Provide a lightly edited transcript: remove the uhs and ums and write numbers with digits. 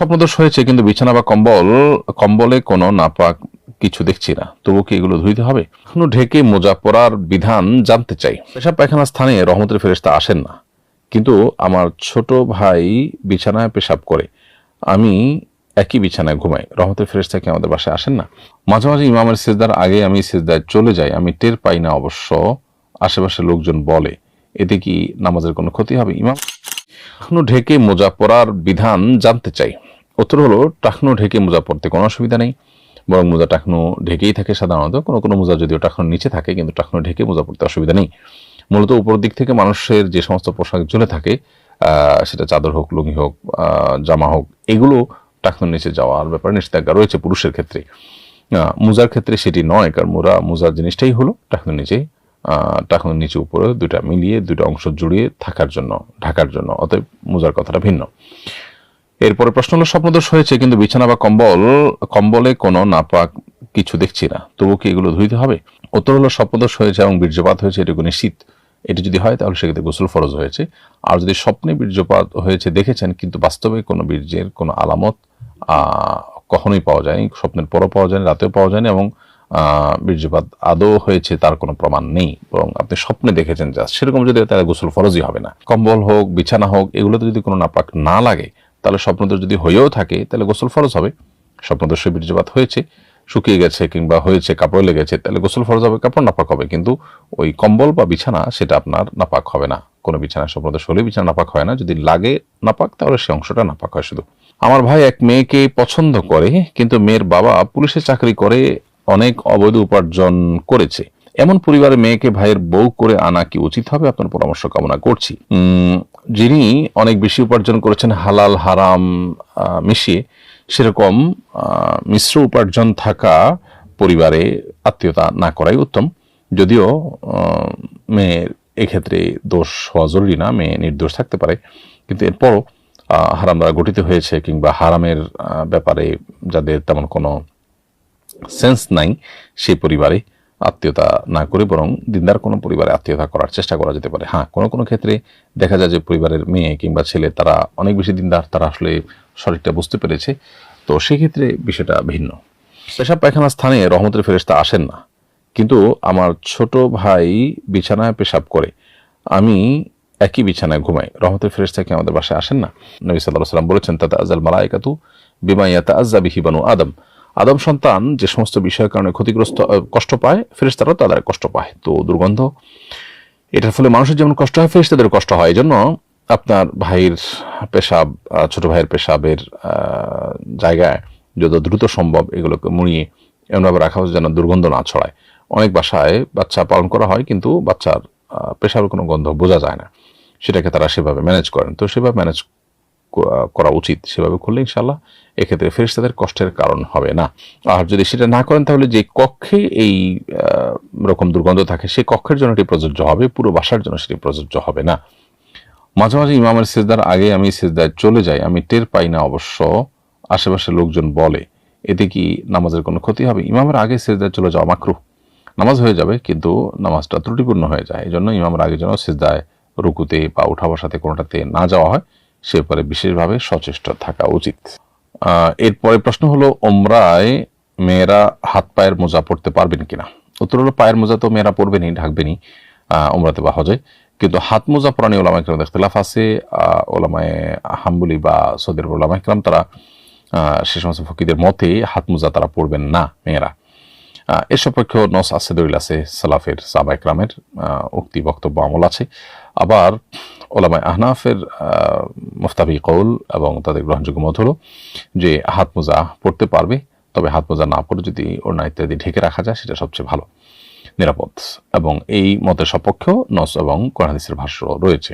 স্বপ্নদোষ হয়েছে কিন্তু বিছানা বা কম্বলে কোনো নাপাক কিছু দেখছি না, তবু কি এগুলো ধুইতে হবে? এখনো ঢেকে মোজা পরার বিধান জানতে চাই। পেশাব পায়খানার স্থানে রহমতের ফেরেশতা আসেন না, কিন্তু আমার ছোট ভাই বিছানায় পেশাব করে, আমি একই বিছানায় ঘুমাই, রহমতের ফেরেশতা কি আমাদের বাসায় আসেন না? মাঝে মাঝে ইমামের সিজদার আগে আমি সিজদায় চলে যাই, আমি টের পাই না অবশ্য, আশেপাশের লোকজন বলে, এতে কি নামাজের কোনো ক্ষতি হবে? ইমাম টাকনু ঢেকে মোজা পরার বিধান জানতে চাই। উত্তর হলো, টাকনু ঢেকে মোজা পরতে কোনো অসুবিধা নেই, বরং মোজা টাকনু ঢেকেই থাকে সাধারণত। কোনো কোনো মোজা যদিও টাকনুর নিচে থাকে, কিন্তু টাকনু ঢেকে মোজা পরতে অসুবিধা নেই। মূলত উপর দিক থেকে মানুষের যে সমস্ত পোশাক ঝুলে থাকে, সেটা চাদর হোক, লুঙ্গি হোক, জামা হোক, এগুলো টাকনুর নিচে যাওয়ার ব্যাপারে নিষেধাজ্ঞা রয়েছে পুরুষের ক্ষেত্রে। মোজার ক্ষেত্রে সেটি নয়, কারণ মোজার জিনিসটাই হলো টাকনুর নিচে, টাকনুর নিচে উপরে দুইটা মিলিয়ে দুইটা অংশ জুড়িয়ে থাকার জন্য, ঢাকার জন্য। অতএব মোজার কথাটা ভিন্ন। এরপরে প্রশ্ন হলো, স্বপ্নদোষ হয়েছে কিন্তু বিছানা বা কম্বলে কোনো নাপাক কিছু দেখছি না, তবু কি এগুলো ধুইতে হবে? উত্তর হলো, স্বপ্নদোষ হয়েছে এবং বীর্যপাত হয়েছে, এটুকু নিশ্চিত। এটি যদি হয় তাহলে সেক্ষেত্রে গোসল ফরজ হয়েছে। আর যদি স্বপ্নে বীর্যপাত হয়েছে দেখেছেন, কিন্তু বাস্তবে কোনো বীর্যের কোনো আলামত কখনোই পাওয়া যায়নি, স্বপ্নের পরও পাওয়া যায়নি, রাতেও পাওয়া যায়নি, এবং বীর্যপাত আদৌ হয়েছে তার কোনো প্রমাণ নেই, বরং আপনি স্বপ্নে দেখেছেন জাস্ট, সেরকম যদি তাহলে গোসল ফরজই হবে না। কম্বল হোক, বিছানা হোক, এগুলোতে যদি কোনো নাপাক না লাগে, তাহলে স্বপ্নদোষ যদি হয়েও থাকে তাহলে গোসল ফরজ হবে। স্বপ্নদোষে বীর্যপাত হয়েছে, শুকিয়ে গেছে কিংবা হয়েছে, কাপড় লেগেছে, তাহলে গোসল ফরজ হবে, কাপড় নাপাক হবে, কিন্তু ওই কম্বল বা বিছানা সেটা আপনার নাপাক হবে না। কোনো বিছানা স্বপ্নদোষ হলে বিছানা নাপাক হয় না, যদি লাগে নাপাক তাহলে সে অংশটা নাপাক হয় শুধু। আমার ভাই এক মেয়েকে পছন্দ করে, কিন্তু মেয়ের বাবা পুলিশে চাকরি করে, অনেক অবৈধ উপার্জন করেছে। এমন পরিবারে মেয়েকে ভাইয়ের বউ করে আনা কি উচিত হবে? আপনার পরামর্শ কামনা করছি। যিনি অনেক বেশি উপার্জন করেছেন হালাল হারাম মিশিয়ে, সেরকম মিশ্র উপার্জন থাকা পরিবারে আত্মীয়তা না করাই উত্তম। যদিও মেয়ের এক্ষেত্রে দোষ হওয়া জরুরি না, মেয়ে নির্দোষ থাকতে পারে, কিন্তু এরপরও হারাম দ্বারা গঠিত হয়েছে কিংবা হারামের ব্যাপারে যাদের তেমন কোনো সেন্স নাই, সেই পরিবারে আত্মীয়তা না করে বরং দিনদার কোনো পরিবারে আত্মীয়তা করার চেষ্টা করা যেতে পারে। হ্যাঁ, কোনো কোনো ক্ষেত্রে দেখা যায় যে পরিবারের মেয়ে কিংবা ছেলে তারা অনেক বেশি দিনদার, তারা আসলে সঠিকটা বুঝতে পেরেছে, তো সেক্ষেত্রে বিষয়টা ভিন্ন। পেশাব পায়খানার স্থানে রহমতের ফেরেশতা আসেন না, কিন্তু আমার ছোট ভাই বিছানায় পেশাব করে, আমি একই বিছানায় ঘুমাই, রহমতের ফেরেশতা কি আমাদের বাসায় আসেন না? নবী সাল্লাল্লাহু আলাইহি ওয়াসাল্লাম বলেছেন, তাতাআজ্জাল মালায়েকাতু বিমা ইয়াতাআজ্জা বিহি বানু আদম। আদম সন্তান যে সমস্ত বিষয়ের কারণে ক্ষতিগ্রস্ত, কষ্ট পায়, ফেরেশতারাও তাদের কষ্ট পায়। তো দুর্গন্ধ, এটার ফলে মানুষের যেমন কষ্ট হয়, ফেরেশতাদের কষ্ট হয়। এই জন্য আপনার ভাইয়ের পেশাব, ছোট ভাইয়ের পেশাবের জায়গায় যত দ্রুত সম্ভব এগুলোকে মুড়িয়ে এমনভাবে রাখা হচ্ছে যেন দুর্গন্ধ না ছড়ায়। অনেক বাসায় বাচ্চা পালন করা হয়, কিন্তু বাচ্চার পেশাবের কোনো গন্ধ বোঝা যায় না, সেটাকে তারা সেভাবে ম্যানেজ করেন। তো সেভাবে ম্যানেজ করা উচিত, সেভাবে করলে ইনশাল্লাহ এক্ষেত্রে ফেরেশতাদের কষ্টের কারণ হবে না। আর যদি সেটা না করেন, তাহলে যে কক্ষে এই রকম দুর্গন্ধ থাকে, সেই কক্ষের জন্য এটি প্রযোজ্য হবে, পুরো বাসার জন্য সেটি প্রযোজ্য হবে না। মাঝে মাঝে ইমামের সিজদার আগে আমি সিজদায় চলে যাই, আমি টের পাই না অবশ্য, আশেপাশের লোকজন বলে, এতে কি নামাজের কোনো ক্ষতি হবে? ইমামের আগে সিজদায় চলে যাওয়া মাকরুহ, নামাজ হয়ে যাবে কিন্তু নামাজটা ত্রুটিপূর্ণ হয়ে যায়। এই জন্য ইমামের আগে যেন সিজদায়, রুকুতে বা উঠা বসাতে কোনোটাতে না যাওয়া হয়, সে ব্যাপারে বিশেষভাবে সচেষ্ট থাকা উচিত। এরপরে প্রশ্ন হলো, ওমরায় মেয়েরা হাত পায়ের মোজা পরতে পারবেন কিনা? উত্তর হলো, পায়ের মোজা তো মেয়েরা পরবেনি, ঢাকবেনি ওমরাতে বা হজে, কিন্তু হাত মোজা পরা নিয়ে ওলামায়ে কেরামের ইখতিলাফ আছে। ওলামায়ে হাম্বলি বা সৌদি আরবের ওলামায়ে কেরাম তারা সে সমস্ত ফকিদের মতে হাত মোজা তারা পরবেন না মেয়েরা। এর সপক্ষেও নস আছে, দলিল আছে, সালাফের সাহাবা ইকরামের উক্তি, বক্তব্য, আমল আছে। আবার ওলামায়ে আহনাফের মুফতাবি কৌল এবং তাদের গ্রহণযোগ্য মত হলো যে হাত মোজা পরতে পারবে, তবে হাত মোজা না পরে যদি ওড়না ইত্যাদি ঢেকে রাখা যায় সেটা সবচেয়ে ভালো, নিরাপদ। এবং এই মতের সপক্ষেও নস এবং কোরআন হাদিসের ভাষ্য রয়েছে।